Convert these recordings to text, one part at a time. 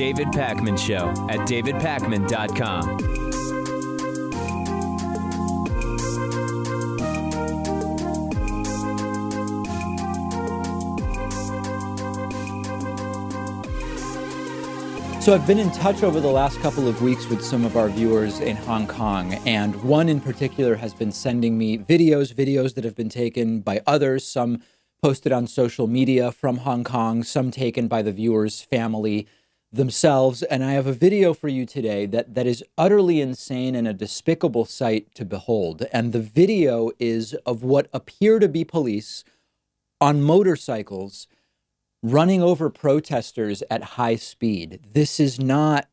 David Pakman Show at davidpakman.com. So I've been in touch over the last couple of weeks with some of our viewers in Hong Kong, and one in particular has been sending me videos that have been taken by others, some posted on social media from Hong Kong, some taken by the viewers' family themselves. And I have a video for you today that is utterly insane and a despicable sight to behold. And the video is of what appear to be police on motorcycles running over protesters at high speed. This is not,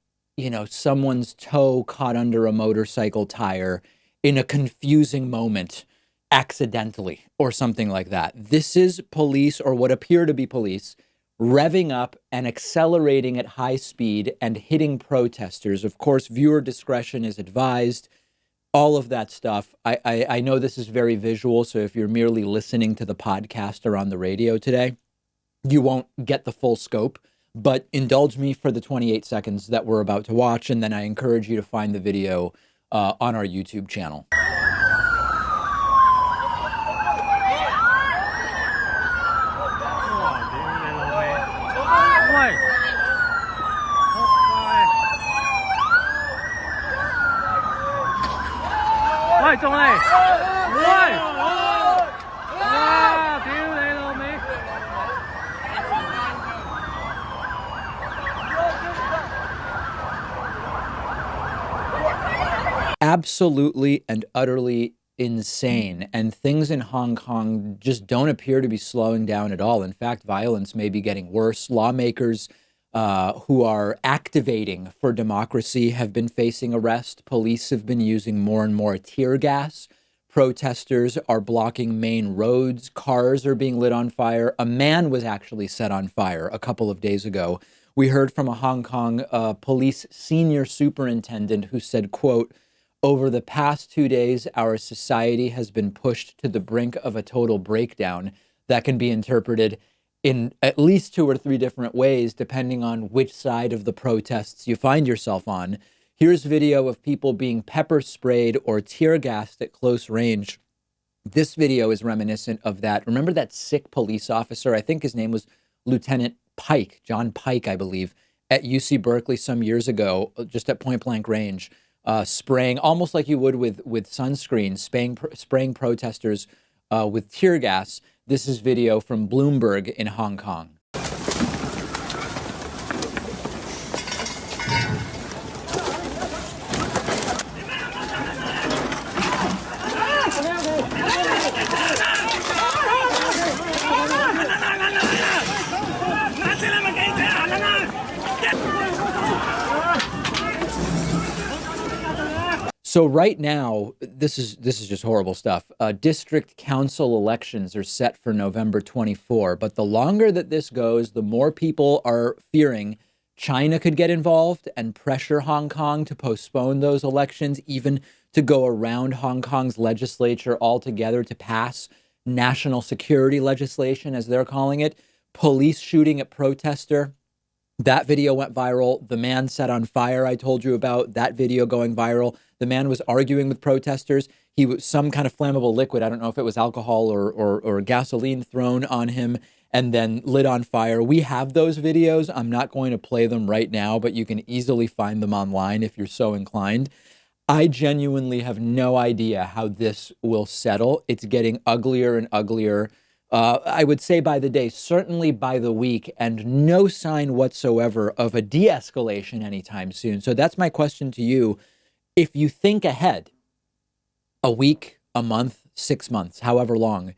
someone's toe caught under a motorcycle tire in a confusing moment accidentally or something like that. This is police, or what appear to be police, revving up and accelerating at high speed and hitting protesters. Of course, viewer discretion is advised, all of that stuff. I know this is very visual, so if you're merely listening to the podcast or on the radio today, you won't get the full scope, but indulge me for the 28 seconds that we're about to watch, and then I encourage you to find the video on our YouTube channel. Absolutely and utterly insane. And things in Hong Kong just don't appear to be slowing down at all. In fact, violence may be getting worse. Lawmakers who are activating for democracy have been facing arrest. Police have been using more and more tear gas. Protesters are blocking main roads. Cars are being lit on fire. A man was actually set on fire a couple of days ago. We heard from a Hong Kong police senior superintendent who said, quote, "Over the past 2 days, our society has been pushed to the brink of a total breakdown." That can be interpreted in at least 2 or 3 different ways, depending on which side of the protests you find yourself on. Here's video of people being pepper sprayed or tear gassed at close range. This video is reminiscent of that. Remember that sick police officer? I think his name was Lieutenant Pike, John Pike, I believe, at UC Berkeley some years ago, just at point blank range. Spraying, almost like you would with sunscreen, spraying protesters with tear gas. This is video from Bloomberg in Hong Kong. So right now, this is just horrible stuff. District council elections are set for November 24, but the longer that this goes, the more people are fearing China could get involved and pressure Hong Kong to postpone those elections, even to go around Hong Kong's legislature altogether to pass national security legislation, as they're calling it. Police shooting at protester. That video went viral. The man set on fire I told you about, that video going viral. The man was arguing with protesters. He was some kind of flammable liquid. I don't know if it was alcohol or gasoline thrown on him and then lit on fire. We have those videos. I'm not going to play them right now, but you can easily find them online if you're so inclined. I genuinely have no idea how this will settle. It's getting uglier and uglier. I would say by the day, certainly by the week, and no sign whatsoever of a de-escalation anytime soon. So that's my question to you. If you think ahead, a week, a month, 6 months, however long,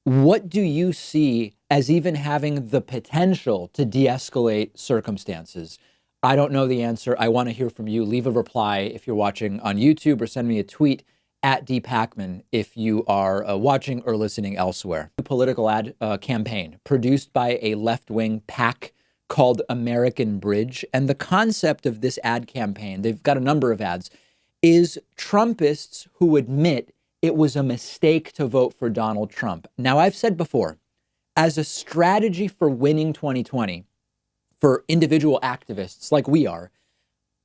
what do you see as even having the potential to de-escalate circumstances? I don't know the answer. I want to hear from you. Leave a reply if you're watching on YouTube, or send me a tweet at dpakman if you are watching or listening elsewhere. A political ad campaign produced by a left-wing PAC called American Bridge. And the concept of this ad campaign, they've got a number of ads, is Trumpists who admit it was a mistake to vote for Donald Trump. Now, I've said before, as a strategy for winning 2020, for individual activists like we are,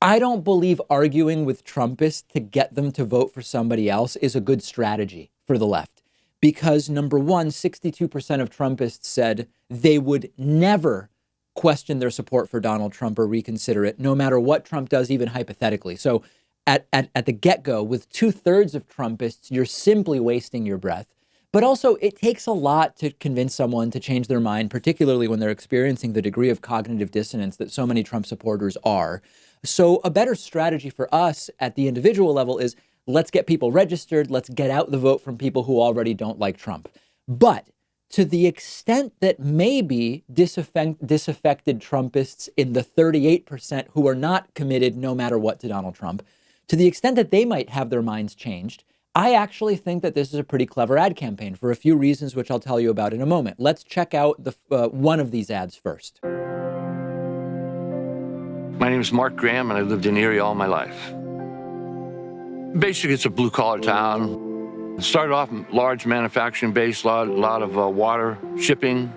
I don't believe arguing with Trumpists to get them to vote for somebody else is a good strategy for the left. Because number one, 62% of Trumpists said they would never question their support for Donald Trump or reconsider it, no matter what Trump does, even hypothetically. So at the get-go, with 2/3 of Trumpists, you're simply wasting your breath. But also, it takes a lot to convince someone to change their mind, particularly when they're experiencing the degree of cognitive dissonance that so many Trump supporters are. So a better strategy for us at the individual level is let's get people registered. Let's get out the vote from people who already don't like Trump. But to the extent that maybe disaffected Trumpists in the 38% who are not committed no matter what to Donald Trump, to the extent that they might have their minds changed, I actually think that this is a pretty clever ad campaign for a few reasons, which I'll tell you about in a moment. Let's check out one of these ads first. My name is Mark Graham, and I lived in Erie all my life. Basically, it's a blue-collar town. It started off large manufacturing base, a lot of water shipping,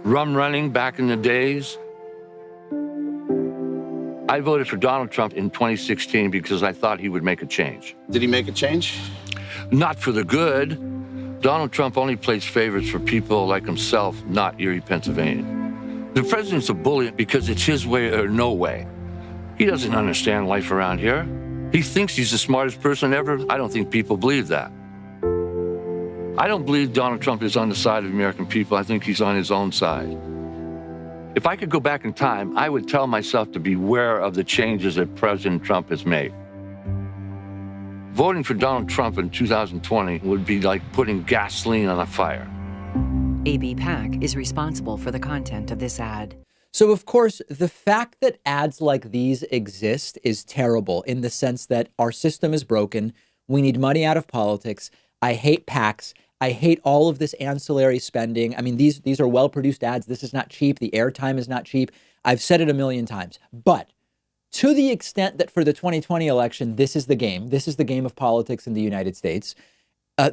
rum running back in the days. I voted for Donald Trump in 2016 because I thought he would make a change. Did he make a change? Not for the good. Donald Trump only plays favorites for people like himself, not Erie, Pennsylvania. The president's a bully because it's his way or no way. He doesn't understand life around here. He thinks he's the smartest person ever. I don't think people believe that. I don't believe Donald Trump is on the side of the American people. I think he's on his own side. If I could go back in time, I would tell myself to beware of the changes that President Trump has made. Voting for Donald Trump in 2020 would be like putting gasoline on a fire. AB PAC is responsible for the content of this ad. So, of course, the fact that ads like these exist is terrible in the sense that our system is broken. We need money out of politics. I hate PACs. I hate all of this ancillary spending. I mean, these are well-produced ads. This is not cheap. The airtime is not cheap. I've said it a million times. But to the extent that for the 2020 election, this is the game. This is the game of politics in the United States.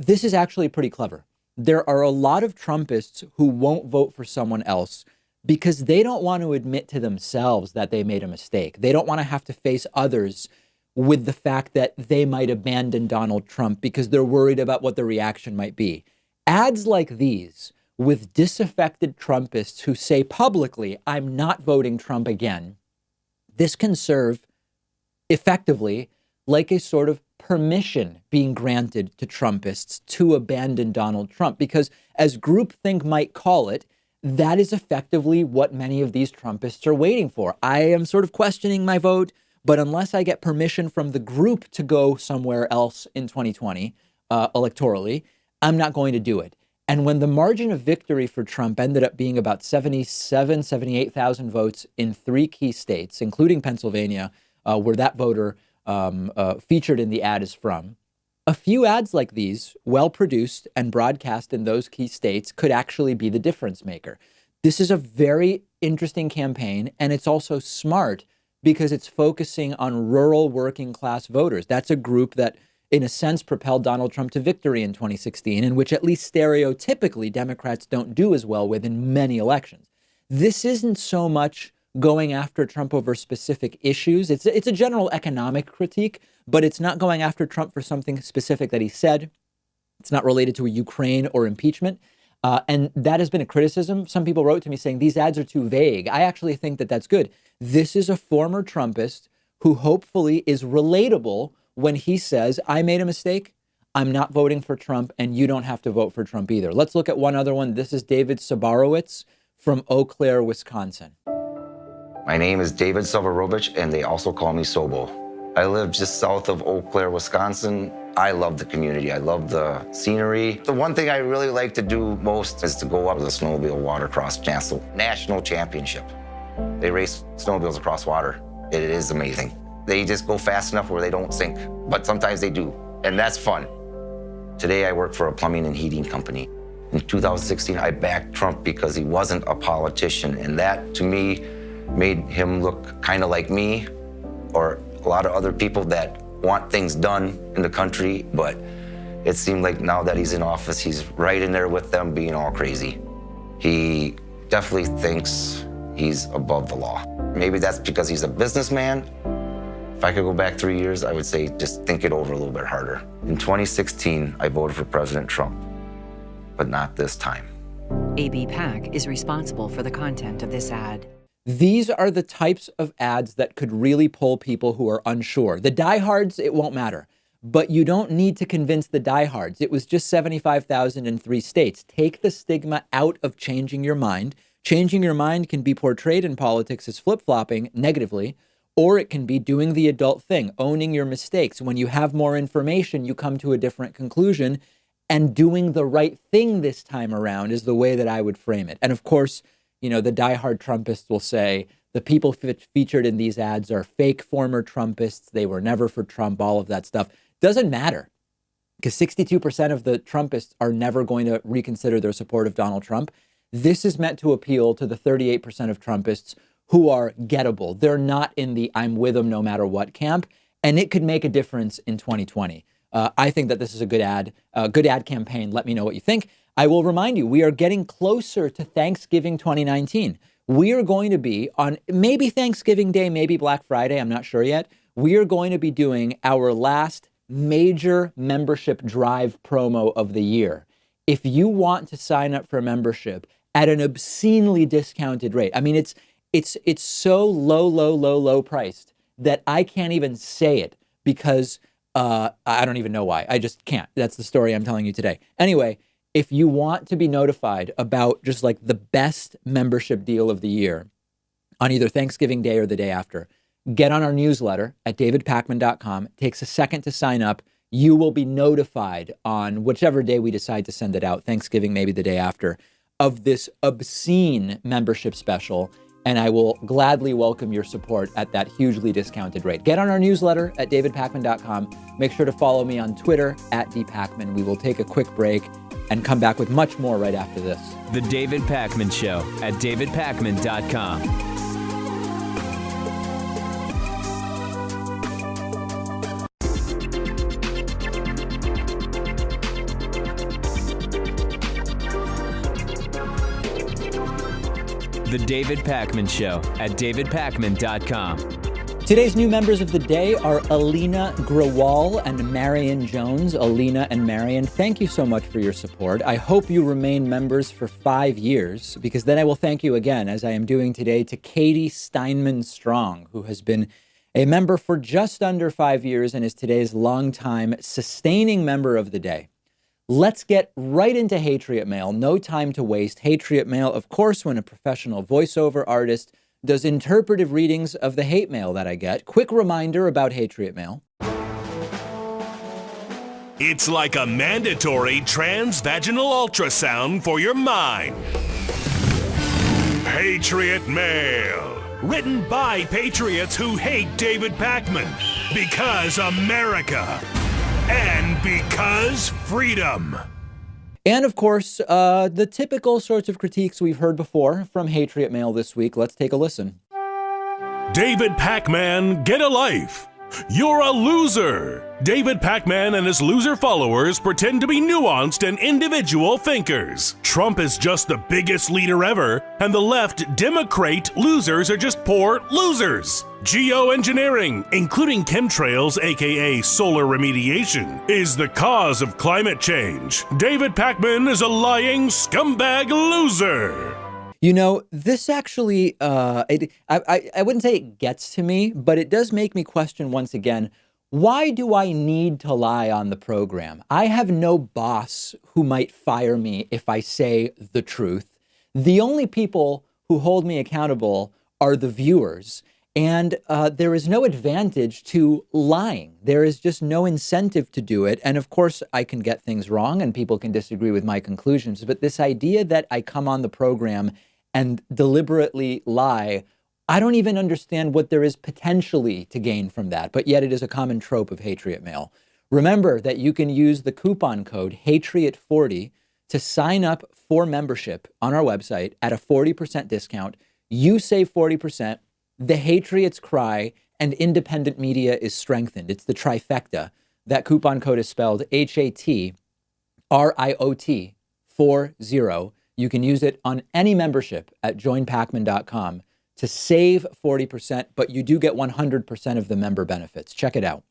This is actually pretty clever. There are a lot of Trumpists who won't vote for someone else because they don't want to admit to themselves that they made a mistake. They don't want to have to face others with the fact that they might abandon Donald Trump because they're worried about what the reaction might be. Ads like these with disaffected Trumpists who say publicly, I'm not voting Trump again, this can serve effectively like a sort of permission being granted to Trumpists to abandon Donald Trump, because as groupthink might call it, that is effectively what many of these Trumpists are waiting for. I am sort of questioning my vote, but unless I get permission from the group to go somewhere else in 2020 electorally, I'm not going to do it. And when the margin of victory for Trump ended up being about 78,000 votes in 3 key states, including Pennsylvania, where that voter featured in the ad is from, a few ads like these, well-produced and broadcast in those key states, could actually be the difference maker. This is a very interesting campaign, and it's also smart because it's focusing on rural working-class voters. That's a group that, in a sense, propelled Donald Trump to victory in 2016, and which at least stereotypically Democrats don't do as well with in many elections. This isn't so much going after Trump over specific issues. It's a general economic critique, but it's not going after Trump for something specific that he said. It's not related to a Ukraine or impeachment. And that has been a criticism. Some people wrote to me saying these ads are too vague. I actually think that that's good. This is a former Trumpist who hopefully is relatable when he says, I made a mistake. I'm not voting for Trump, and you don't have to vote for Trump either. Let's look at one other one. This is David Sabarowitz from Eau Claire, Wisconsin. My name is David Sabarovich, and they also call me Sobo. I live just south of Eau Claire, Wisconsin. I love the community. I love the scenery. The one thing I really like to do most is to go up to the snowmobile watercross national championship. They race snowmobiles across water. It is amazing. They just go fast enough where they don't sink, but sometimes they do, and that's fun. Today I work for a plumbing and heating company. In 2016, I backed Trump because he wasn't a politician, and that, to me, made him look kind of like me or a lot of other people that want things done in the country, but it seemed like now that he's in office, he's right in there with them being all crazy. He definitely thinks he's above the law. Maybe that's because he's a businessman. If I could go back 3 years, I would say just think it over a little bit harder. In 2016, I voted for President Trump, but not this time. AB PAC is responsible for the content of this ad. These are the types of ads that could really pull people who are unsure. The diehards, it won't matter. But you don't need to convince the diehards. It was just 75,000 in 3 states. Take the stigma out of changing your mind. Changing your mind can be portrayed in politics as flip-flopping negatively, or it can be doing the adult thing, owning your mistakes. When you have more information, you come to a different conclusion, and doing the right thing this time around is the way that I would frame it. And of course, you know, the diehard Trumpists will say the people featured in these ads are fake former Trumpists. They were never for Trump, all of that stuff. Doesn't matter, because 62% of the Trumpists are never going to reconsider their support of Donald Trump. This is meant to appeal to the 38% of Trumpists who are gettable. They're not in the I'm with them no matter what camp, and it could make a difference in 2020. I think that this is a good ad campaign. Let me know what you think. I will remind you, we are getting closer to Thanksgiving 2019. We are going to be on maybe Thanksgiving Day, maybe Black Friday. I'm not sure yet. We are going to be doing our last major membership drive promo of the year. If you want to sign up for a membership at an obscenely discounted rate, I mean, it's so low priced that I can't even say it because I don't even know why. I just can't. That's the story I'm telling you today. Anyway, if you want to be notified about just like the best membership deal of the year on either Thanksgiving Day or the day after, get on our newsletter at davidpakman.com. It takes a second to sign up. You will be notified on whichever day we decide to send it out, Thanksgiving, maybe the day after, of this obscene membership special. And I will gladly welcome your support at that hugely discounted rate. Get on our newsletter at davidpakman.com. Make sure to follow me on Twitter at dpakman. We will take a quick break and come back with much more right after this. The David Pakman Show at davidpakman.com. The David Pakman Show at davidpakman.com. Today's new members of the day are Alina Grewal and Marion Jones. Alina and Marion, thank you so much for your support. I hope you remain members for 5 years, because then I will thank you again, as I am doing today, to Katie Steinman Strong, who has been a member for just under 5 years and is today's longtime sustaining member of the day. Let's get right into Hatriot Mail. No time to waste. Hatriot Mail, of course, when a professional voiceover artist does interpretive readings of the hate mail that I get. Quick reminder about Hatriot Mail. It's like a mandatory transvaginal ultrasound for your mind. Hatriot Mail. Written by patriots who hate David Pakman. Because America. And because freedom. And of course, the typical sorts of critiques we've heard before from Hatriot Mail this week. Let's take a listen. David Pakman, get a life. You're a loser. David Pakman and his loser followers pretend to be nuanced and individual thinkers. Trump is just the biggest leader ever, and the left Democrat losers are just poor losers. Geoengineering, including chemtrails, aka solar remediation, is the cause of climate change. David Pakman is a lying scumbag loser. You know, this actually, I wouldn't say it gets to me, but it does make me question once again, why do I need to lie on the program? I have no boss who might fire me if I say the truth. The only people who hold me accountable are the viewers. And there is no advantage to lying. There is just no incentive to do it. And of course, I can get things wrong and people can disagree with my conclusions. But this idea that I come on the program and deliberately lie, I don't even understand what there is potentially to gain from that. But yet it is a common trope of Hatriot Mail. Remember that you can use the coupon code Hatriot40 to sign up for membership on our website at a 40% discount. You save 40%. The Hatriots cry, and independent media is strengthened. It's the trifecta. That coupon code is spelled HATRIOT40. You can use it on any membership at joinpacman.com to save 40%, but you do get 100% of the member benefits. Check it out.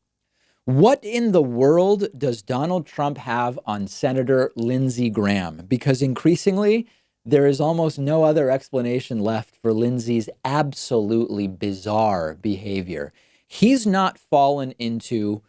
What in the world does Donald Trump have on Senator Lindsey Graham? Because increasingly, there is almost no other explanation left for Lindsey's absolutely bizarre behavior. He's not fallen into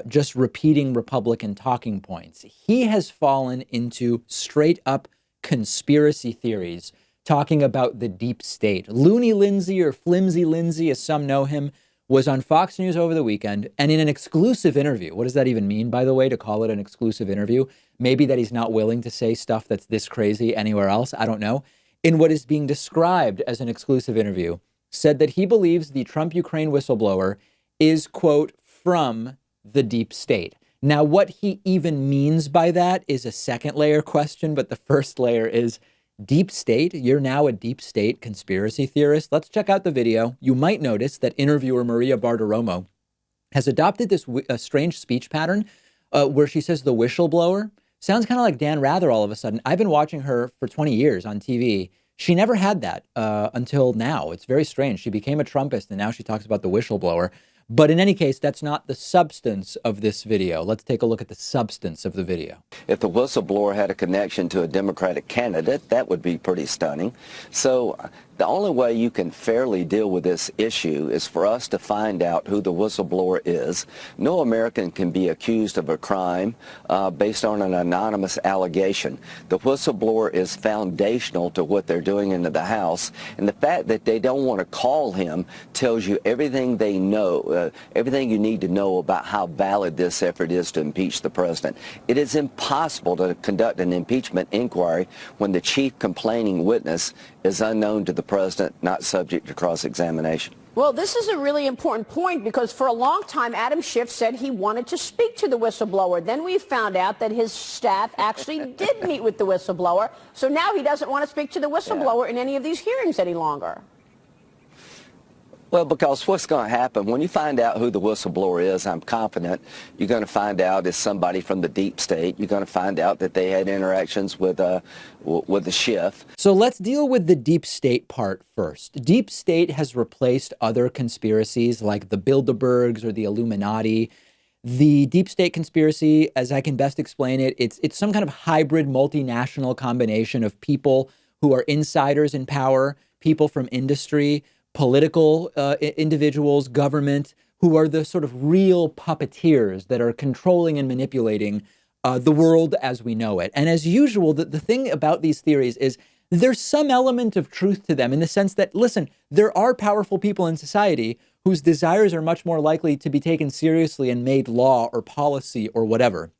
just repeating Republican talking points. He has fallen into straight up conspiracy theories, talking about the deep state. Loony Lindsey, or Flimsy Lindsey, as some know him, was on Fox News over the weekend, and in an exclusive interview. What does that even mean, by the way, to call it an exclusive interview? Maybe that he's not willing to say stuff that's this crazy anywhere else. I don't know. In what is being described as an exclusive interview, said that he believes the Trump-Ukraine whistleblower is, quote, from the deep state. Now, what he even means by that is a second layer question, but the first layer is deep state. You're now a deep state conspiracy theorist. Let's check out the video. You might notice that interviewer Maria Bartiromo has adopted this strange speech pattern where she says the whistleblower. Sounds kind of like Dan Rather all of a sudden. I've been watching her for 20 years on TV. She never had that until now. It's very strange. She became a Trumpist and now she talks about the whistleblower. But in any case, that's not the substance of this video. Let's take a look at the substance of the video. If the whistleblower had a connection to a Democratic candidate, that would be pretty stunning. So the only way you can fairly deal with this issue is for us to find out who the whistleblower is. No American can be accused of a crime based on an anonymous allegation. The whistleblower is foundational to what they're doing into the House, and the fact that they don't want to call him tells you everything they know, everything you need to know about how valid this effort is to impeach the president. It is impossible to conduct an impeachment inquiry when the chief complaining witness is unknown to the president, not subject to cross-examination. Well, this is a really important point because for a long time, Adam Schiff said he wanted to speak to the whistleblower. Then we found out that his staff actually did meet with the whistleblower. So now he doesn't want to speak to the whistleblower in any of these hearings any longer. Well, because what's going to happen, when you find out who the whistleblower is, I'm confident you're going to find out it's somebody from the deep state. You're going to find out that they had interactions with the Schiff. So let's deal with the deep state part first. Deep state has replaced other conspiracies like the Bilderbergs or the Illuminati. The deep state conspiracy, as I can best explain it, it's some kind of hybrid multinational combination of people who are insiders in power, people from industry, political individuals, government, who are the sort of real puppeteers that are controlling and manipulating the world as we know it. And as usual, the thing about these theories is there's some element of truth to them in the sense that, listen, there are powerful people in society whose desires are much more likely to be taken seriously and made law or policy or whatever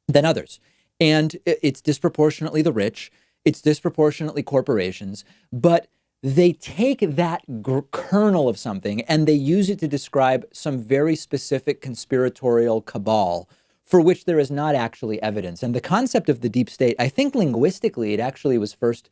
than others. And it's disproportionately the rich, it's disproportionately corporations, but they take that kernel of something and they use it to describe some very specific conspiratorial cabal for which there is not actually evidence. And the concept of the deep state, I think linguistically, it actually was first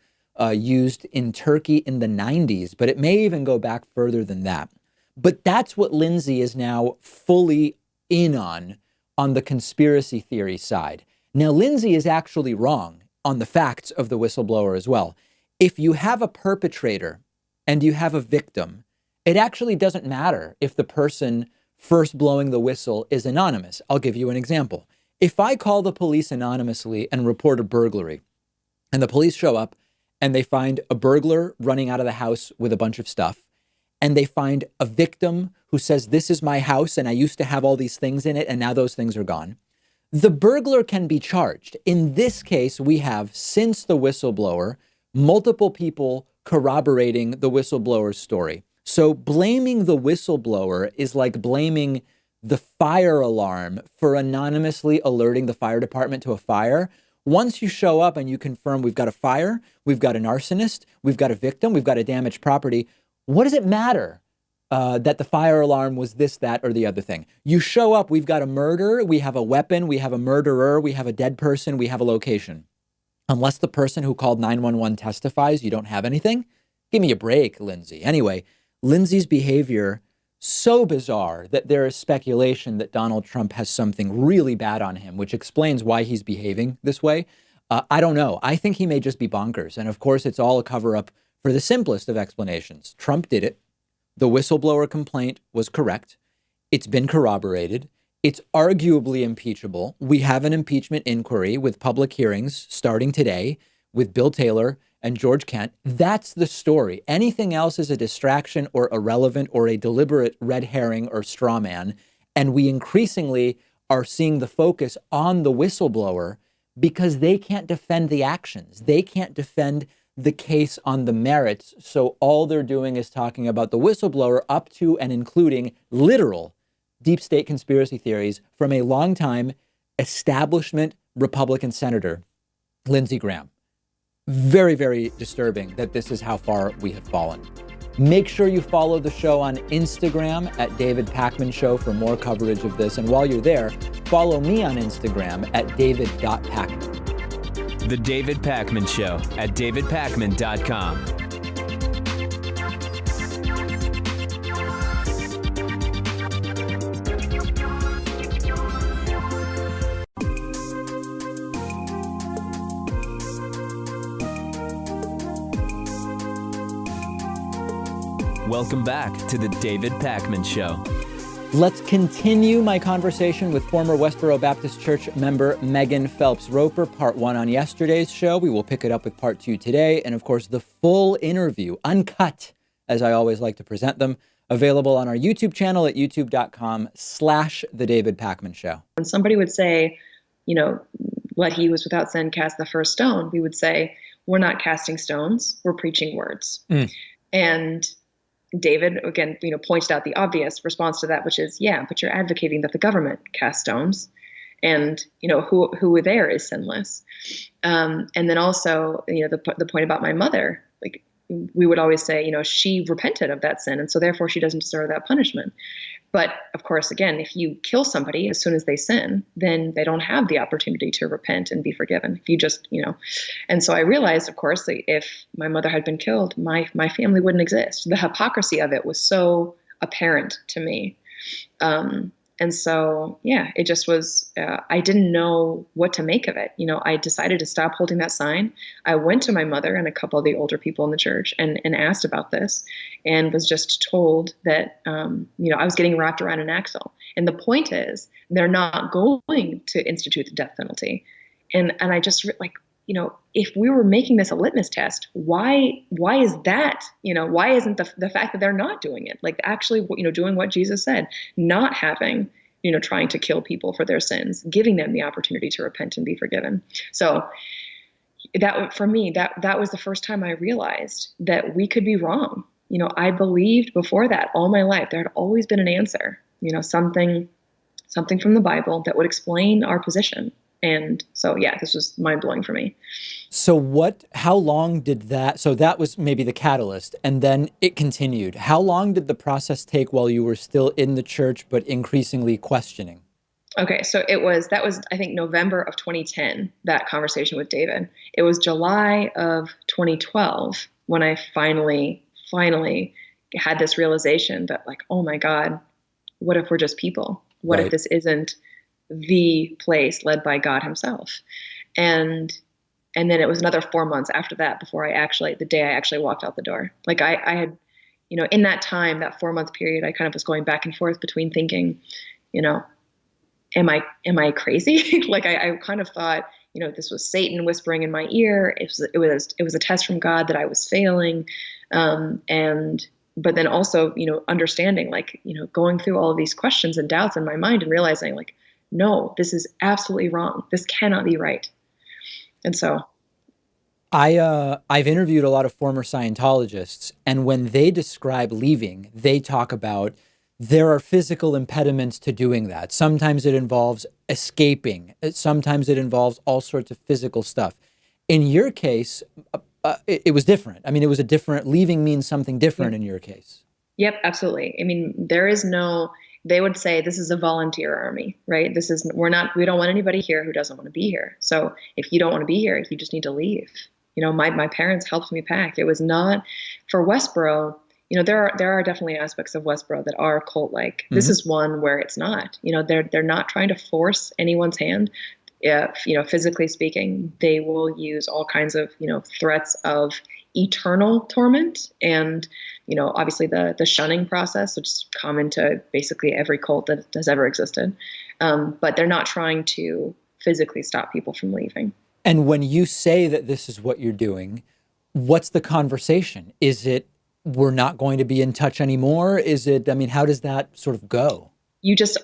used in Turkey in the 90s, but it may even go back further than that. But that's what Lindsey is now fully in on the conspiracy theory side. Now, Lindsey is actually wrong on the facts of the whistleblower as well. If you have a perpetrator and you have a victim, it actually doesn't matter if the person first blowing the whistle is anonymous. I'll give you an example. If I call the police anonymously and report a burglary, and the police show up and they find a burglar running out of the house with a bunch of stuff, and they find a victim who says, this is my house and I used to have all these things in it and now those things are gone, the burglar can be charged. In this case, we have, since the whistleblower, multiple people corroborating the whistleblower's story. So blaming the whistleblower is like blaming the fire alarm for anonymously alerting the fire department to a fire. Once you show up and you confirm we've got a fire, we've got an arsonist, we've got a victim, we've got a damaged property, what does it matter that the fire alarm was this, that, or the other thing? You show up, we've got a murder, we have a weapon, we have a murderer, we have a dead person, we have a location. Unless the person who called 911 testifies, you don't have anything? Give me a break, Lindsey. Anyway, Lindsey's behavior, so bizarre that there is speculation that Donald Trump has something really bad on him, which explains why he's behaving this way. I don't know. I think he may just be bonkers. And of course, it's all a cover up for the simplest of explanations. Trump did it. The whistleblower complaint was correct. It's been corroborated. It's arguably impeachable. We have an impeachment inquiry with public hearings starting today with Bill Taylor and George Kent. That's the story. Anything else is a distraction or irrelevant or a deliberate red herring or straw man. And we increasingly are seeing the focus on the whistleblower because they can't defend the actions. They can't defend the case on the merits. So all they're doing is talking about the whistleblower up to and including literal deep state conspiracy theories from a longtime establishment Republican Senator, Lindsey Graham. Very, very disturbing that this is how far we have fallen. Make sure you follow the show on Instagram at David Pakman Show for more coverage of this. And while you're there, follow me on Instagram at david.pakman. The David Pakman Show at davidpakman.com. Welcome back to the David Pakman Show. Let's continue my conversation with former Westboro Baptist Church member Megan Phelps Roper. Part 1 on yesterday's show. We will pick it up with part 2 today. And of course, the full interview, uncut, as I always like to present them, available on our YouTube channel at youtube.com/The David Pakman Show. When somebody would say, let he who was without sin cast the first stone, we would say, we're not casting stones, we're preaching words. And David, again, pointed out the obvious response to that, which is, yeah, but you're advocating that the government cast stones, and who there is sinless. And then also, the point about my mother, like we would always say, she repented of that sin, and so therefore she doesn't deserve that punishment. But of course, again, if you kill somebody as soon as they sin, then they don't have the opportunity to repent and be forgiven. If you just, and so I realized, of course, that if my mother had been killed, my family wouldn't exist. The hypocrisy of it was so apparent to me. And so, yeah, it just was, I didn't know what to make of it. I decided to stop holding that sign. I went to my mother and a couple of the older people in the church and asked about this, and was just told that, I was getting wrapped around an axle. And the point is, they're not going to institute the death penalty. And I just if we were making this a litmus test, why is that? Why isn't the fact that they're not doing it, like actually, doing what Jesus said, not having, trying to kill people for their sins, giving them the opportunity to repent and be forgiven. So that, for me, that was the first time I realized that we could be wrong. I believed before that all my life there had always been an answer, something from the Bible that would explain our position. And so, yeah, this was mind-blowing for me. So how long did that, so that was maybe the catalyst, and then it continued. How long did the process take while you were still in the church, but increasingly questioning? Okay, so that was, I think, November of 2010, that conversation with David. It was July of 2012 when I finally had this realization that, like, oh my God, what if we're just people? What if this isn't the place led by God himself? And then it was another 4 months after that before the day I actually walked out the door. Like I had, in that time, that 4-month period, I kind of was going back and forth between thinking, am I crazy? Like I kind of thought, this was Satan whispering in my ear. It was a test from God that I was failing. But then also, understanding, like, going through all of these questions and doubts in my mind and realizing, like, no, this is absolutely wrong. This cannot be right. And so I've interviewed a lot of former Scientologists, and when they describe leaving, they talk about there are physical impediments to doing that. Sometimes it involves escaping. Sometimes it involves all sorts of physical stuff. In your case, it was different. I mean, leaving means something different in your case. Yep, absolutely. I mean, they would say this is a volunteer army, right? We don't want anybody here who doesn't want to be here. So if you don't want to be here, you just need to leave. My parents helped me pack. It was not for Westboro. There are definitely aspects of Westboro that are cult-like. Mm-hmm. This is one where it's not. They're not trying to force anyone's hand. if, physically speaking, they will use all kinds of, threats of eternal torment and, obviously the shunning process, which is common to basically every cult that has ever existed. But they're not trying to physically stop people from leaving. And when you say that this is what you're doing, what's the conversation? Is it, we're not going to be in touch anymore? Is it, how does that sort of go? You just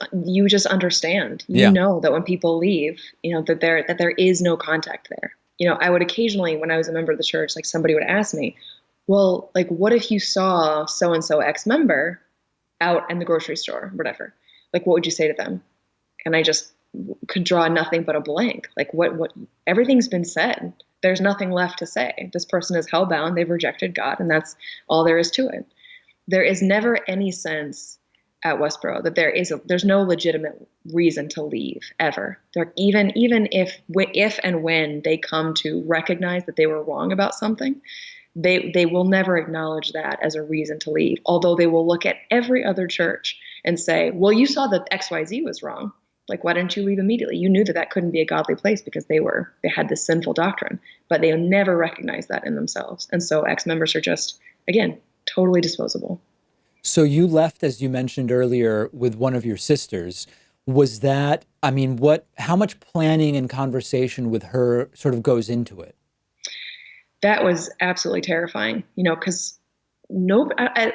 understand, know that when people leave, that there is no contact there. I would occasionally, when I was a member of the church, like somebody would ask me, well, like, what if you saw so-and-so ex-member out in the grocery store, whatever, like, what would you say to them? And I just could draw nothing but a blank. Like what everything's been said. There's nothing left to say. This person is hellbound. They've rejected God, and that's all there is to it. There is never any sense at Westboro that there's no legitimate reason to leave ever. Even if and when they come to recognize that they were wrong about something, they will never acknowledge that as a reason to leave. Although they will look at every other church and say, well, you saw that XYZ was wrong. Like, why didn't you leave immediately? You knew that couldn't be a godly place because they had this sinful doctrine, but they never recognize that in themselves. And so ex-members are just, again, totally disposable. So you left, as you mentioned earlier, with one of your sisters. Was that, how much planning and conversation with her sort of goes into it? That was absolutely terrifying, because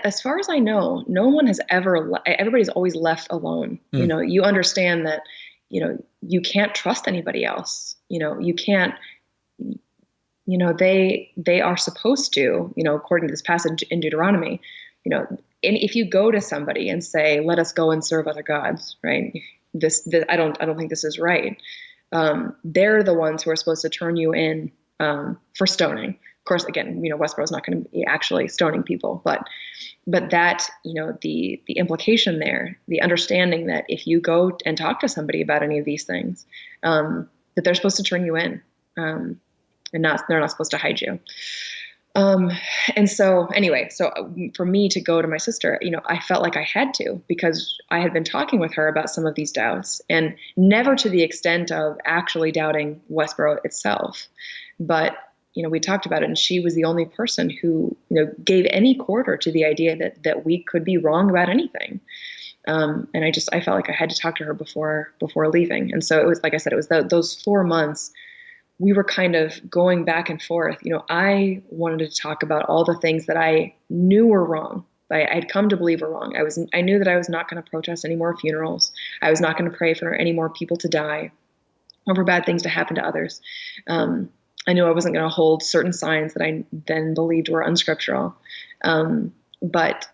as far as I know, no one has everybody's always left alone. You understand that, you can't trust anybody else. You can't, they are supposed to, according to this passage in Deuteronomy, and if you go to somebody and say, let us go and serve other gods, right? I don't think this is right. They're the ones who are supposed to turn you in, for stoning. Of course, again, Westboro is not going to be actually stoning people, but that, the implication there, the understanding that if you go and talk to somebody about any of these things, that they're supposed to turn you in, and they're not supposed to hide you. And so anyway, for me to go to my sister, I felt like I had to, because I had been talking with her about some of these doubts, and never to the extent of actually doubting Westboro itself. But, we talked about it, and she was the only person who, gave any quarter to the idea that we could be wrong about anything. And I felt like I had to talk to her before leaving. And so it was, like I said, it was those 4 months we were kind of going back and forth. I wanted to talk about all the things that I knew were wrong. I'd come to believe were wrong. I knew that I was not going to protest any more funerals. I was not going to pray for any more people to die or for bad things to happen to others. I knew I wasn't going to hold certain signs that I then believed were unscriptural. But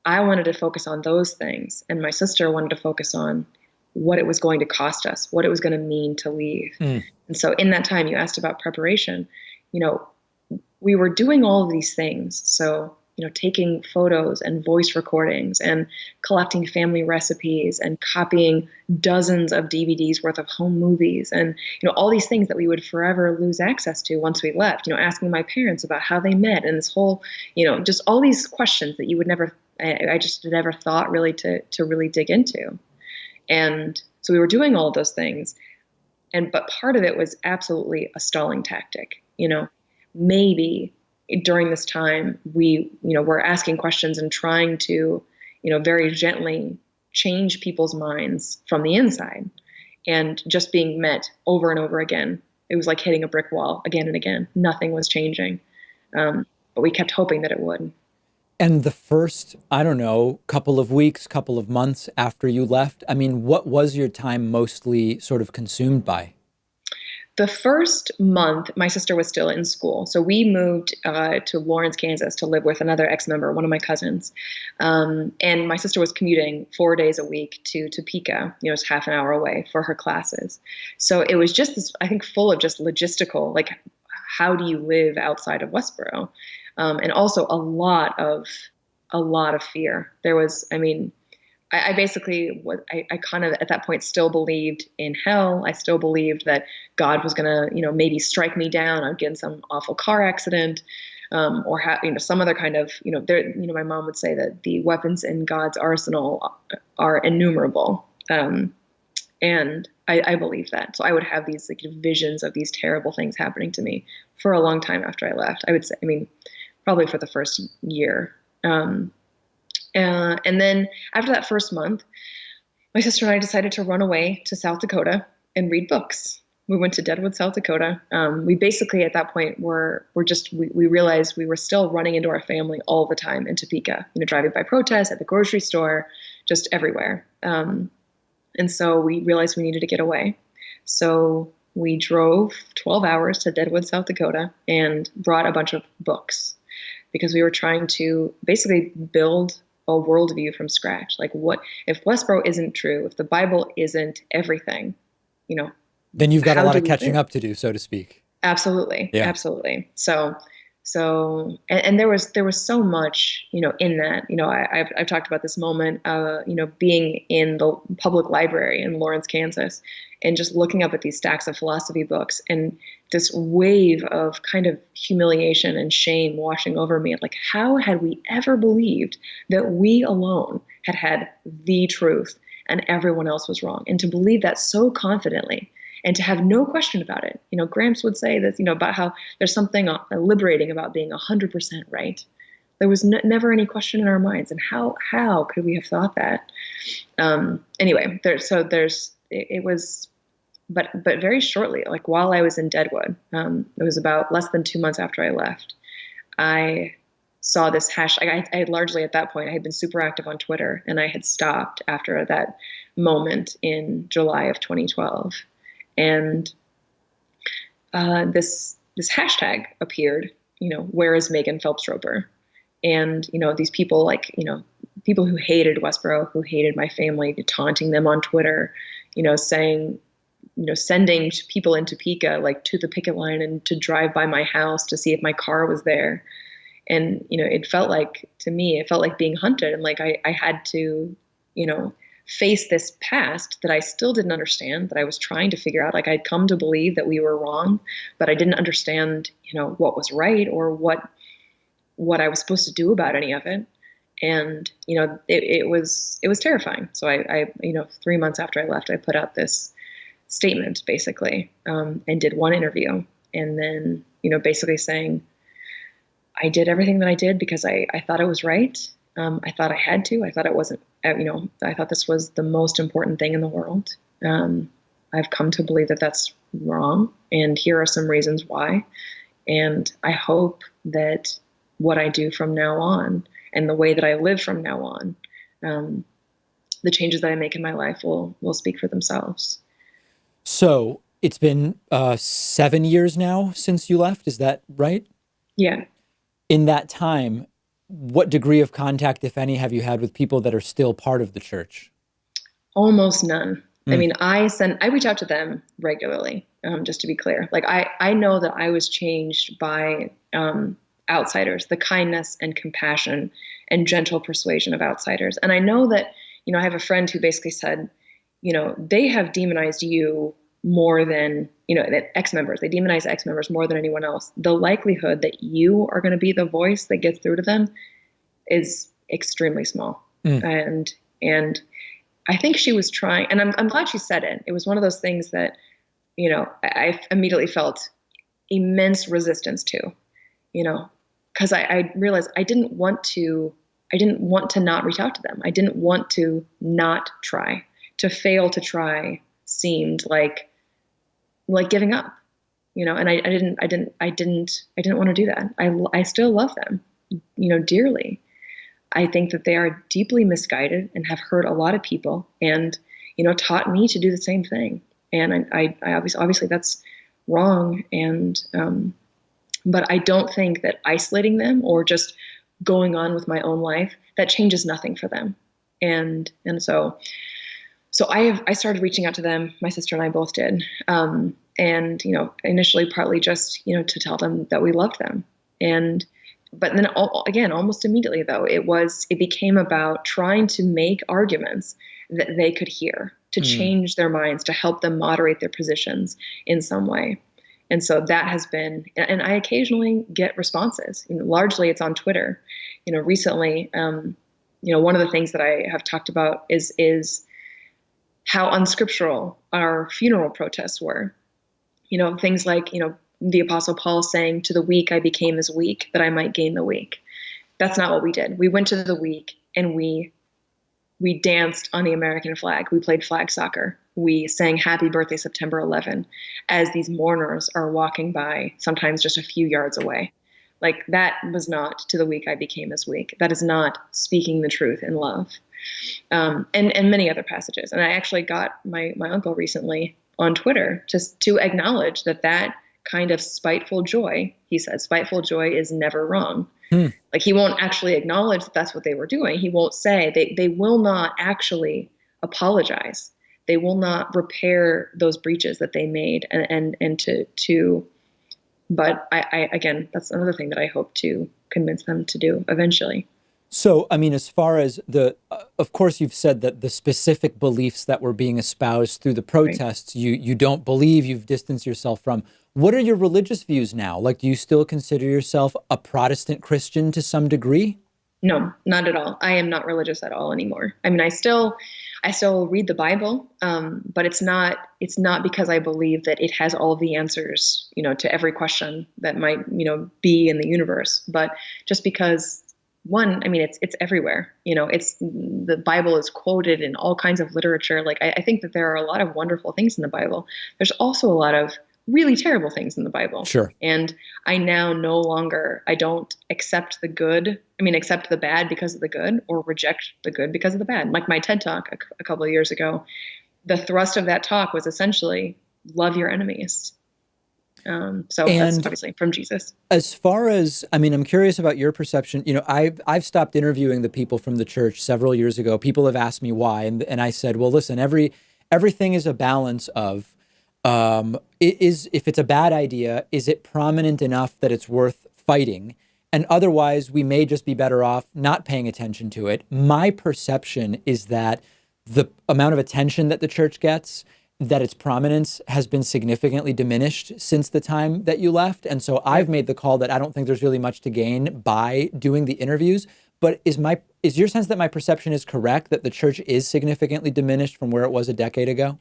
I wanted to focus on those things, and my sister wanted to focus on what it was going to cost us, what it was going to mean to leave. And so in that time, you asked about preparation, we were doing all of these things. So, taking photos and voice recordings and collecting family recipes and copying dozens of DVDs worth of home movies and, all these things that we would forever lose access to once we left, asking my parents about how they met and this whole, just all these questions that you would never, I just never thought really to really dig into. And so we were doing all of those things. But part of it was absolutely a stalling tactic. Maybe during this time we, were asking questions and trying to, very gently change people's minds from the inside, and just being met over and over again. It was like hitting a brick wall again and again. Nothing was changing. But we kept hoping that it would. And the first, couple of weeks, couple of months after you left, what was your time mostly sort of consumed by? The first month, my sister was still in school. So we moved to Lawrence, Kansas to live with another ex-member, one of my cousins. And my sister was commuting 4 days a week to Topeka, it's half an hour away for her classes. So it was just this, I think, full of just logistical, like, how do you live outside of Westboro? And also a lot of fear. There was, I basically I kind of at that point still believed in hell. I still believed that God was going to, maybe strike me down. I'd get in some awful car accident, or have, some other kind of, my mom would say that the weapons in God's arsenal are innumerable. And I believe that. So I would have these like visions of these terrible things happening to me for a long time after I left. I would say, I mean, probably for the first year. And then after that first month, my sister and I decided to run away to South Dakota and read books. We went to Deadwood, South Dakota. We basically at that point we realized we were still running into our family all the time in Topeka, driving by protests, at the grocery store, just everywhere. And so we realized we needed to get away. So we drove 12 hours to Deadwood, South Dakota, and brought a bunch of books because we were trying to basically build a worldview from scratch. Like, what if Westboro isn't true? If the Bible isn't everything, then you've got a lot of catching up to do, so to speak. Absolutely. Yeah. Absolutely. And there was so much, in that, I've talked about this moment, being in the public library in Lawrence, Kansas, and just looking up at these stacks of philosophy books and this wave of kind of humiliation and shame washing over me. Like, how had we ever believed that we alone had the truth and everyone else was wrong? And to believe that so confidently, and to have no question about it. Gramps would say this, about how there's something liberating about being 100% right. There was never any question in our minds. And how could we have thought that? Anyway, it was, but very shortly, like while I was in Deadwood, it was about less than 2 months after I left, I saw this hashtag. I had largely at that point, I had been super active on Twitter, and I had stopped after that moment in July of 2012. And this hashtag appeared, where is Megan Phelps Roper? And, these people people who hated Westboro, who hated my family, taunting them on Twitter, saying, sending people in Topeka, like to the picket line and to drive by my house to see if my car was there. And, it felt like being hunted. And like, I had to, face this past that I still didn't understand, that I was trying to figure out. Like, I'd come to believe that we were wrong, but I didn't understand, what was right or what I was supposed to do about any of it. And, it was terrifying. So I 3 months after I left, I put out this statement basically, and did one interview, and then, basically saying, I did everything that I did because I thought it was right. I thought I had to. I thought it wasn't, I thought this was the most important thing in the world. I've come to believe that that's wrong, and here are some reasons why. And I hope that what I do from now on and the way that I live from now on, the changes that I make in my life will speak for themselves. So it's been 7 years now since you left. Is that right? Yeah. In that time, what degree of contact, if any, have you had with people that are still part of the church? Almost none. I mean, I reach out to them regularly, just to be clear. Like, I know that I was changed by outsiders, the kindness and compassion and gentle persuasion of outsiders. And I know that, I have a friend who basically said, they have demonized you more than, that ex-members, they demonize ex-members more than anyone else. The likelihood that you are going to be the voice that gets through to them is extremely small. And I think she was trying, and I'm glad she said it. It was one of those things that, I immediately felt immense resistance to, because I realized I didn't want to not reach out to them. I didn't want to not try. To fail to try seemed like giving up, and I didn't want to do that. I still love them, dearly. I think that they are deeply misguided and have hurt a lot of people, and, taught me to do the same thing. And I obviously that's wrong. And, but I don't think that isolating them or just going on with my own life, that changes nothing for them. And so I started reaching out to them. My sister and I both did. And, initially partly just, to tell them that we loved them. But then again, almost immediately though, it became about trying to make arguments that they could hear, to change their minds, to help them moderate their positions in some way. And so that has been, and I occasionally get responses, largely it's on Twitter. Recently, one of the things that I have talked about is how unscriptural our funeral protests were. Things like, the Apostle Paul saying, "To the weak I became as weak, that I might gain the weak." That's not what we did. We went to the weak and we danced on the American flag. We played flag soccer. We sang "Happy Birthday, September 11" as these mourners are walking by, sometimes just a few yards away. Like, that was not "To the weak I became as weak." That is not speaking the truth in love. And many other passages. And I actually got my uncle recently on Twitter just to acknowledge that kind of spiteful joy, he said, spiteful joy is never wrong. Like, he won't actually acknowledge that that's what they were doing. He won't say, they will not actually apologize. They will not repair those breaches that they made but I again, that's another thing that I hope to convince them to do eventually. So, I mean, as far as of course, you've said that the specific beliefs that were being espoused through the protests, right, you don't believe, you've distanced yourself from. What are your religious views now? Like, do you still consider yourself a Protestant Christian to some degree? No, not at all. I am not religious at all anymore. I mean, I still read the Bible, but it's not because I believe that it has all of the answers, to every question that might, be in the universe, but just because, one, I mean, it's everywhere. The Bible is quoted in all kinds of literature. Like, I think that there are a lot of wonderful things in the Bible. There's also a lot of really terrible things in the Bible. Sure. And I now I don't accept accept the bad because of the good, or reject the good because of the bad. Like my TED Talk a couple of years ago, the thrust of that talk was essentially love your enemies. That's obviously from Jesus. As far as, I mean, I'm curious about your perception. I've stopped interviewing the people from the church several years ago. People have asked me why. And I said, well, listen, everything is a balance of, if it's a bad idea, is it prominent enough that it's worth fighting? And otherwise, we may just be better off not paying attention to it. My perception is that the amount of attention that the church gets, that its prominence has been significantly diminished since the time that you left. And so I've made the call that I don't think there's really much to gain by doing the interviews. But is your sense that my perception is correct, that the church is significantly diminished from where it was a decade ago?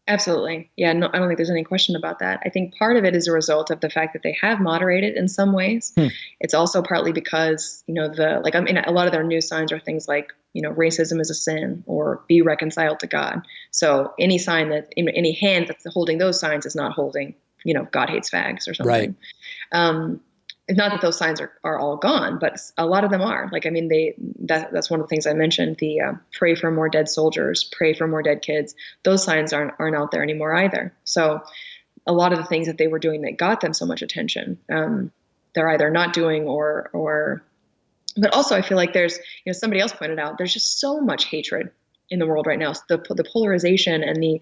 Absolutely. Yeah, no, I don't think there's any question about that. I think part of it is a result of the fact that they have moderated in some ways. It's also partly because, a lot of their news signs are things like, racism is a sin, or be reconciled to God. So any sign that, any hand that's holding those signs is not holding, God hates fags or something. Right. It's not that those signs are all gone, but a lot of them are. Like, I mean, that's one of the things I mentioned, the pray for more dead soldiers, pray for more dead kids. Those signs aren't out there anymore either. So a lot of the things that they were doing that got them so much attention, they're either not doing or but also I feel like there's, somebody else pointed out, there's just so much hatred in the world right now. The polarization and the,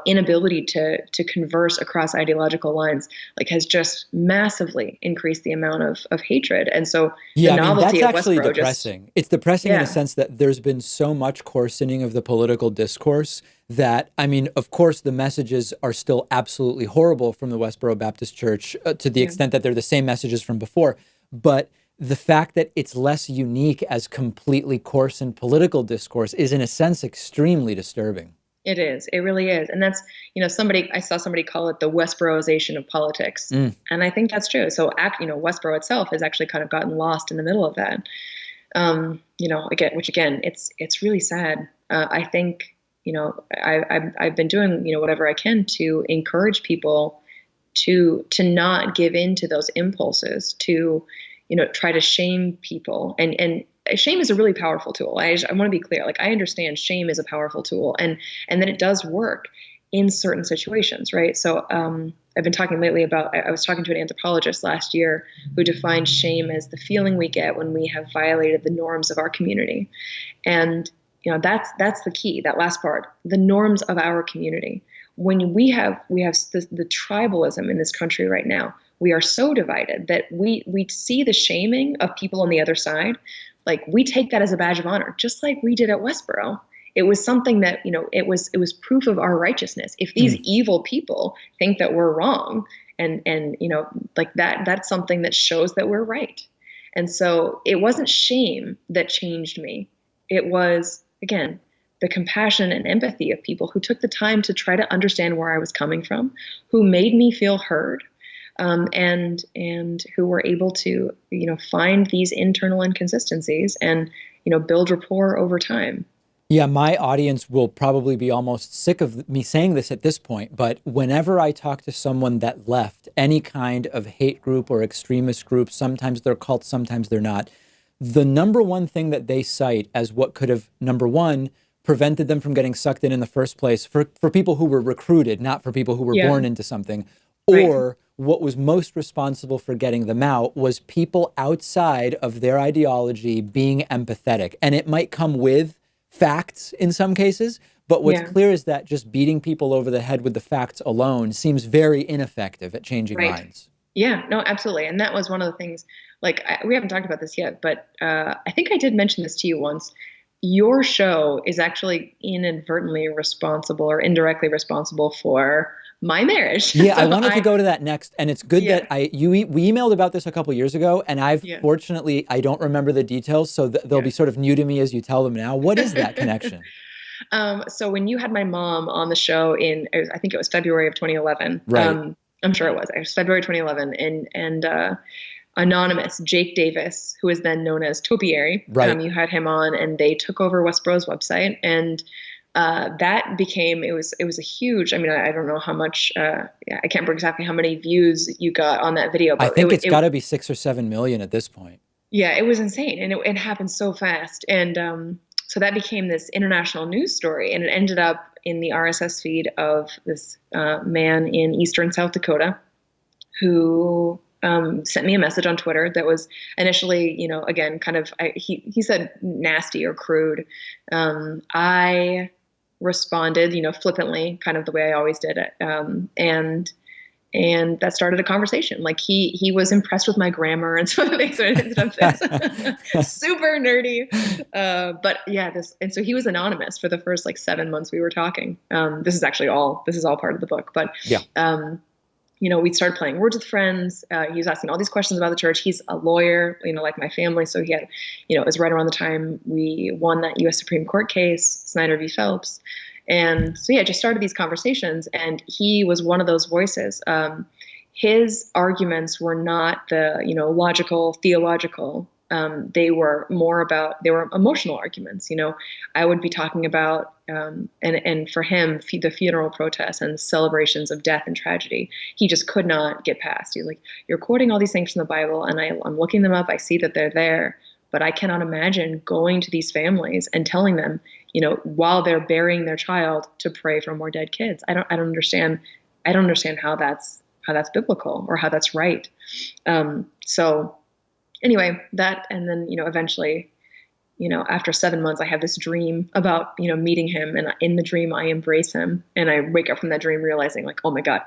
inability to converse across ideological lines, like, has just massively increased the amount of hatred. And so the novelty that's of actually Westboro depressing. It's depressing in the sense that there's been so much coarsening of the political discourse that, I mean, of course, the messages are still absolutely horrible from the Westboro Baptist Church to the extent that they're the same messages from before. But the fact that it's less unique as completely coarsened political discourse is, in a sense, extremely disturbing. It is. It really is. And that's, I saw somebody call it the Westboroization of politics. And I think that's true. So, Westboro itself has actually kind of gotten lost in the middle of that. Again, it's really sad. I think, I've been doing, whatever I can to encourage people to not give in to those impulses, to try to shame people. And shame is a really powerful tool. I want to be clear. Like, I understand shame is a powerful tool, and that it does work in certain situations, right? So I've been talking lately about, I was talking to an anthropologist last year who defined shame as the feeling we get when we have violated the norms of our community. And, that's the key, that last part, the norms of our community. When we have the tribalism in this country right now, we are so divided that we see the shaming of people on the other side. Like, we take that as a badge of honor, just like we did at Westboro. It was something that, it was proof of our righteousness. If these evil people think that we're wrong, and like that's something that shows that we're right. And so it wasn't shame that changed me. It was, again, the compassion and empathy of people who took the time to try to understand where I was coming from, who made me feel heard, and who were able to, find these internal inconsistencies and, build rapport over time. Yeah, my audience will probably be almost sick of me saying this at this point, but whenever I talk to someone that left any kind of hate group or extremist group, sometimes they're cults, sometimes they're not, the number one thing that they cite as what could have, number one, prevented them from getting sucked in the first place for people who were recruited, not for people who were born into something, or what was most responsible for getting them out was people outside of their ideology being empathetic. And it might come with facts in some cases, but what's clear is that just beating people over the head with the facts alone seems very ineffective at changing minds. Yeah, no, absolutely. And that was one of the things, we haven't talked about this yet, but I think I did mention this to you once. Your show is actually inadvertently responsible or indirectly responsible for my marriage. Yeah, I wanted to go to that next, and it's good that we emailed about this a couple years ago, and fortunately I don't remember the details, so they'll be sort of new to me as you tell them now. What is that connection? So when you had my mom on the show I think it was February of 2011. Right. I'm sure it was February 2011, and anonymous Jake Davis, who was then known as Topiary, you had him on, and they took over Westboro's website, and that became, it was a huge, I don't know how much, I can't remember exactly how many views you got on that video, but I think it's got to be 6 or 7 million at this point. Yeah, it was insane. And it happened so fast. And so that became this international news story, and it ended up in the RSS feed of this man in eastern South Dakota who sent me a message on Twitter that was initially, again, kind of, he said nasty or crude. I responded, flippantly, kind of the way I always did it. And that started a conversation. Like he was impressed with my grammar and some of the things that I ended up super nerdy. But yeah, and so he was anonymous for the first 7 months we were talking. This is all part of the book, but we started playing Words with Friends. He was asking all these questions about the church. He's a lawyer, like my family. So he had, it was right around the time we won that U.S. Supreme Court case, Snyder v. Phelps. And so, just started these conversations. And he was one of those voices. His arguments were not the, logical, theological. They were emotional arguments. I would be talking about, and for him, the funeral protests and celebrations of death and tragedy, he just could not get past. He's like, you're quoting all these things from the Bible, and I'm looking them up. I see that they're there, but I cannot imagine going to these families and telling them, while they're burying their child, to pray for more dead kids. I don't understand how that's biblical or how that's right. So anyway, that, and then, eventually, after 7 months, I have this dream about, meeting him, and in the dream I embrace him, and I wake up from that dream realizing oh my God,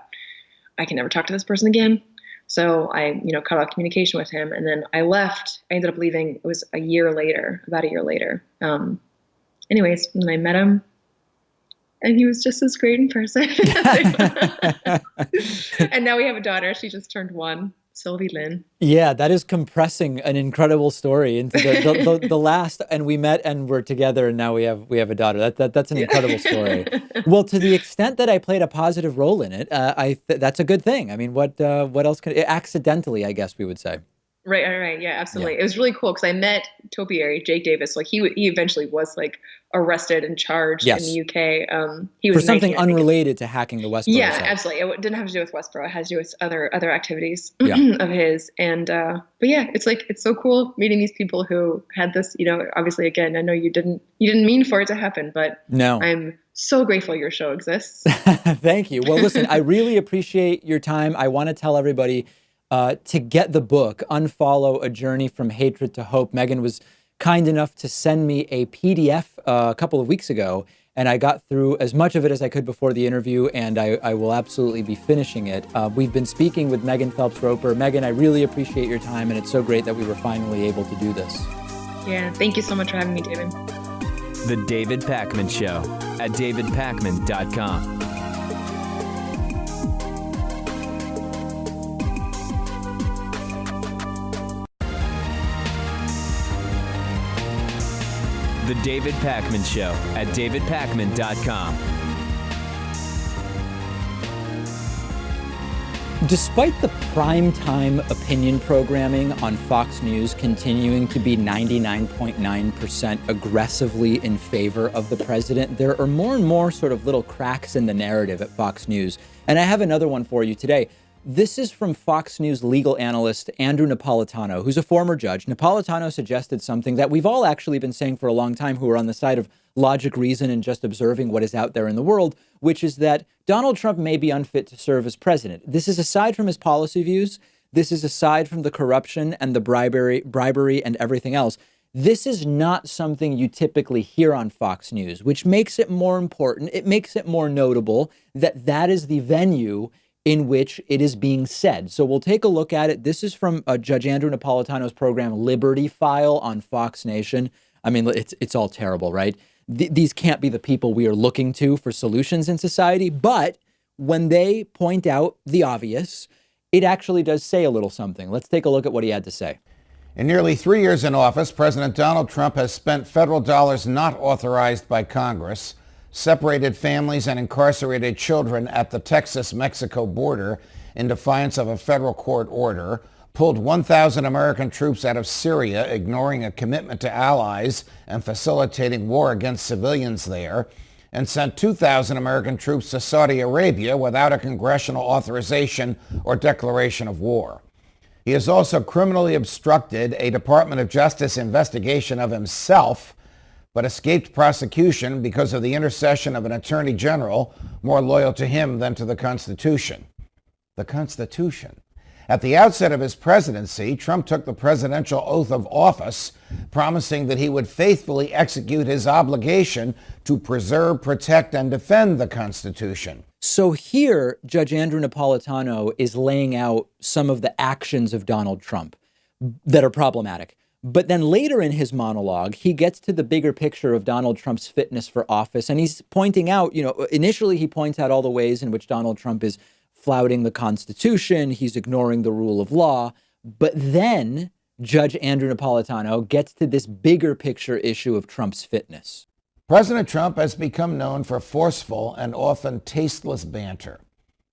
I can never talk to this person again. So I, cut off communication with him, and then I left. I ended up leaving. It was about a year later. Anyways, when I met him, and he was just as great in person. And now we have a daughter. She just turned 1. Sylvie Lynn. Yeah, that is compressing an incredible story into the last, and we met and we're together, and now we have a daughter. That's an incredible story. Well, to the extent that I played a positive role in it, that's a good thing. What else accidentally, I guess we would say. Right. Yeah, absolutely. Yeah. It was really cool because I met Topiary, Jake Davis. He eventually was arrested and charged in the UK. He was for something unrelated to hacking the Westboro site. site. Absolutely. It didn't have to do with Westboro. It has to do with other activities of his. And but yeah, it's so cool meeting these people who had this. Obviously, again, I know you didn't mean for it to happen, but no, I'm so grateful your show exists. Thank you. Well, listen, I really appreciate your time. I want to tell everybody. To get the book, Unfollow: A Journey from Hatred to Hope. Megan was kind enough to send me a PDF a couple of weeks ago, and I got through as much of it as I could before the interview, and I will absolutely be finishing it. We've been speaking with Megan Phelps-Roper. Megan, I really appreciate your time, and it's so great that we were finally able to do this. Yeah, thank you so much for having me, David. The David Pakman Show at davidpakman.com. The David Pakman Show at davidpakman.com. Despite the primetime opinion programming on Fox News continuing to be 99.9% aggressively in favor of the president, there are more and more sort of little cracks in the narrative at Fox News. And I have another one for you today. This is from Fox News legal analyst Andrew Napolitano, who's a former judge. Napolitano suggested something that we've all actually been saying for a long time who are on the side of logic, reason, and just observing what is out there in the world, which is that Donald Trump may be unfit to serve as president. This is aside from his policy views. This is aside from the corruption and the bribery and everything else. This is not something you typically hear on Fox News, which makes it more important. It makes it more notable that that is the venue in which it is being said. So we'll take a look at it. This is from Judge Andrew Napolitano's program, Liberty File on Fox Nation. I mean, it's all terrible, right? These can't be the people we are looking to for solutions in society. But when they point out the obvious, it actually does say a little something. Let's take a look at what he had to say. In nearly 3 years in office, President Donald Trump has spent federal dollars not authorized by Congress, separated families and incarcerated children at the Texas-Mexico border in defiance of a federal court order, pulled 1,000 American troops out of Syria, ignoring a commitment to allies and facilitating war against civilians there, and sent 2,000 American troops to Saudi Arabia without a congressional authorization or declaration of war. He has also criminally obstructed a Department of Justice investigation of himself, but escaped prosecution because of the intercession of an attorney general more loyal to him than to the Constitution. The Constitution. At the outset of his presidency, Trump took the presidential oath of office, promising that he would faithfully execute his obligation to preserve, protect, and defend the Constitution. So here, Judge Andrew Napolitano is laying out some of the actions of Donald Trump that are problematic. But then later in his monologue, he gets to the bigger picture of Donald Trump's fitness for office. And he's pointing out, initially he points out all the ways in which Donald Trump is flouting the Constitution. He's ignoring the rule of law. But then Judge Andrew Napolitano gets to this bigger picture issue of Trump's fitness. President Trump has become known for forceful and often tasteless banter.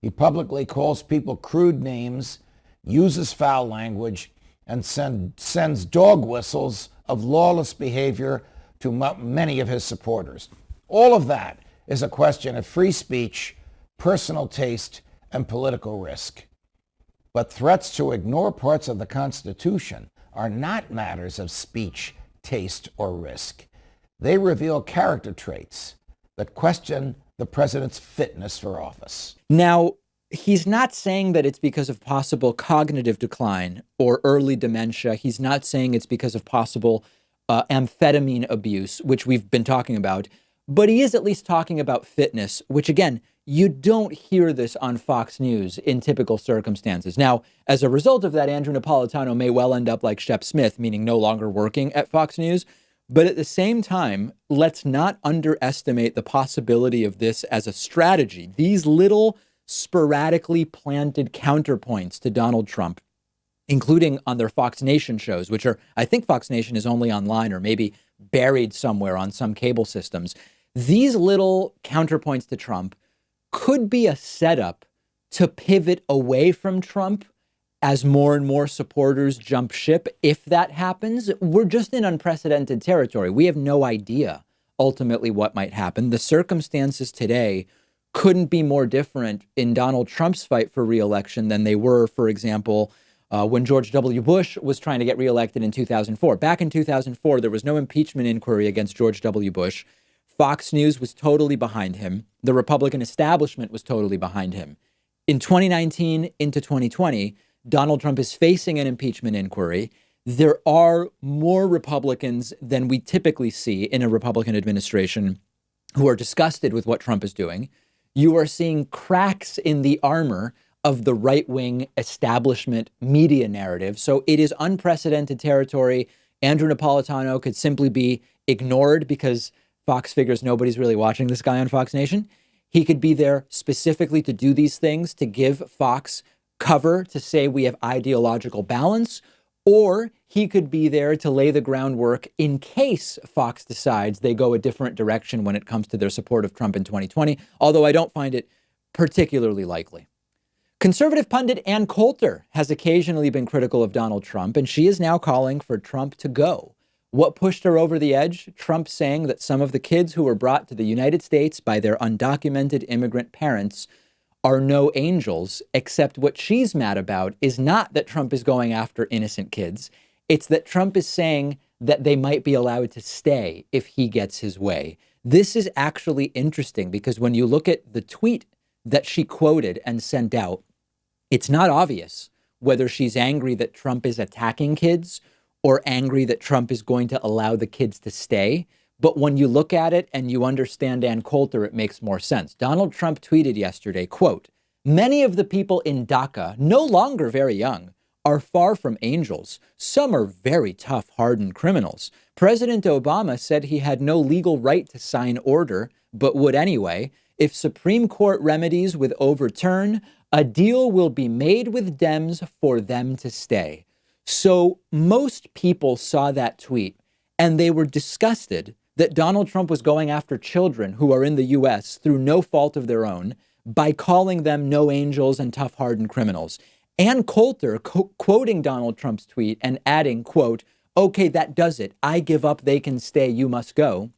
He publicly calls people crude names, uses foul language, and sends dog whistles of lawless behavior to many of his supporters. All of that is a question of free speech, personal taste, and political risk. But threats to ignore parts of the Constitution are not matters of speech, taste, or risk. They reveal character traits that question the president's fitness for office. Now, he's not saying that it's because of possible cognitive decline or early dementia. He's not saying it's because of possible amphetamine abuse, which we've been talking about. But he is at least talking about fitness, which, again, you don't hear this on Fox News in typical circumstances. Now, as a result of that, Andrew Napolitano may well end up like Shep Smith, meaning no longer working at Fox News. But at the same time, let's not underestimate the possibility of this as a strategy. These little sporadically planted counterpoints to Donald Trump, including on their Fox Nation shows, which are, I think Fox Nation is only online or maybe buried somewhere on some cable systems. These little counterpoints to Trump could be a setup to pivot away from Trump as more and more supporters jump ship. If that happens, we're just in unprecedented territory. We have no idea ultimately what might happen. The circumstances today couldn't be more different in Donald Trump's fight for re-election than they were, for example, when George W. Bush was trying to get reelected in 2004. Back in 2004, there was no impeachment inquiry against George W. Bush. Fox News was totally behind him. The Republican establishment was totally behind him. In 2019 into 2020, Donald Trump is facing an impeachment inquiry. There are more Republicans than we typically see in a Republican administration who are disgusted with what Trump is doing. You are seeing cracks in the armor of the right-wing establishment media narrative. So it is unprecedented territory. Andrew Napolitano could simply be ignored because Fox figures nobody's really watching this guy on Fox Nation. He could be there specifically to do these things, to give Fox cover, to say we have ideological balance, or he could be there to lay the groundwork in case Fox decides they go a different direction when it comes to their support of Trump in 2020, although I don't find it particularly likely. Conservative pundit Ann Coulter has occasionally been critical of Donald Trump, and she is now calling for Trump to go. What pushed her over the edge? Trump saying that some of the kids who were brought to the United States by their undocumented immigrant parents are no angels, except what she's mad about is not that Trump is going after innocent kids. It's that Trump is saying that they might be allowed to stay if he gets his way. This is actually interesting because when you look at the tweet that she quoted and sent out, it's not obvious whether she's angry that Trump is attacking kids or angry that Trump is going to allow the kids to stay. But when you look at it and you understand Ann Coulter, it makes more sense. Donald Trump tweeted yesterday, quote, "Many of the people in DACA, no longer very young, are far from angels. Some are very tough, hardened criminals. President Obama said he had no legal right to sign order, but would anyway. If Supreme Court remedies would overturn, a deal will be made with Dems for them to stay." So most people saw that tweet and they were disgusted that Donald Trump was going after children who are in the U.S. through no fault of their own by calling them no angels and tough, hardened criminals. Ann Coulter quoting Donald Trump's tweet and adding, quote, "Okay, that does it. I give up. They can stay. You must go,"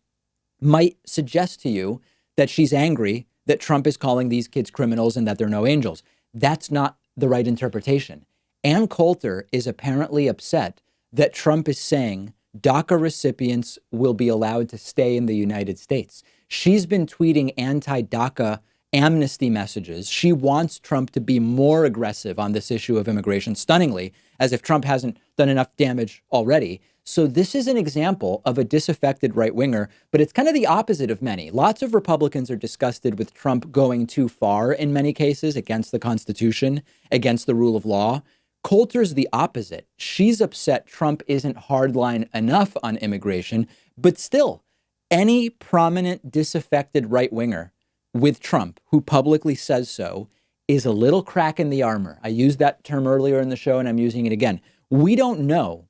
might suggest to you that she's angry that Trump is calling these kids criminals and that they're no angels. That's not the right interpretation. Ann Coulter is apparently upset that Trump is saying DACA recipients will be allowed to stay in the United States. She's been tweeting anti-DACA amnesty messages. She wants Trump to be more aggressive on this issue of immigration, stunningly, as if Trump hasn't done enough damage already. So this is an example of a disaffected right-winger, but it's kind of the opposite of many. Lots of Republicans are disgusted with Trump going too far in many cases against the Constitution, against the rule of law. Coulter's the opposite. She's upset Trump isn't hardline enough on immigration, but still, any prominent disaffected right-winger with Trump, who publicly says so, is a little crack in the armor. I used that term earlier in the show and I'm using it again. We don't know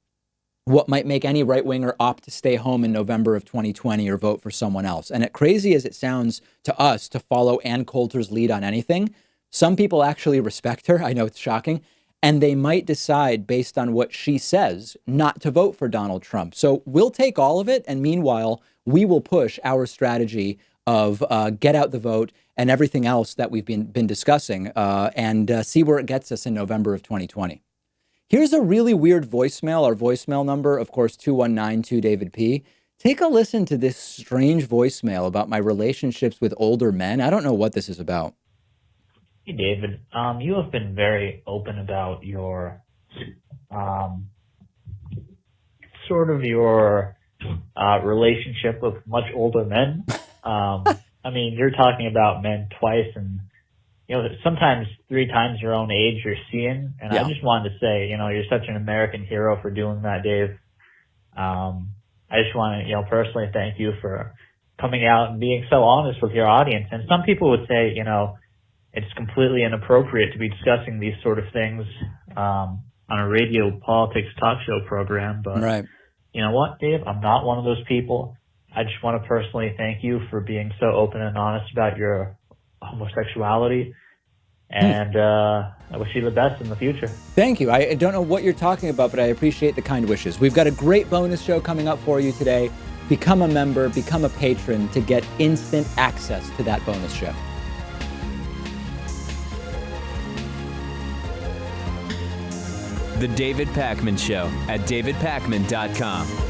what might make any right-winger opt to stay home in November of 2020 or vote for someone else. And as crazy as it sounds to us to follow Ann Coulter's lead on anything, some people actually respect her. I know it's shocking. And they might decide based on what she says not to vote for Donald Trump. So we'll take all of it. And meanwhile, we will push our strategy of get out the vote and everything else that we've been discussing and see where it gets us in November of 2020. Here's a really weird voicemail. Our voicemail number, of course, 219-2-DAVID-P. Take a listen to this strange voicemail about my relationships with older men. I don't know what this is about. Hey, David. You have been very open about your relationship with much older men. I mean, you're talking about men twice and, sometimes 3 times your own age you're seeing. And yeah. I just wanted to say, you're such an American hero for doing that, Dave. I just want to, personally thank you for coming out and being so honest with your audience. And some people would say, it's completely inappropriate to be discussing these sort of things on a radio politics talk show program. But right. You know what, Dave? I'm not one of those people. I just want to personally thank you for being so open and honest about your homosexuality. And I wish you the best in the future. Thank you. I don't know what you're talking about, but I appreciate the kind wishes. We've got a great bonus show coming up for you today. Become a member, become a patron to get instant access to that bonus show. The David Pakman Show at davidpakman.com.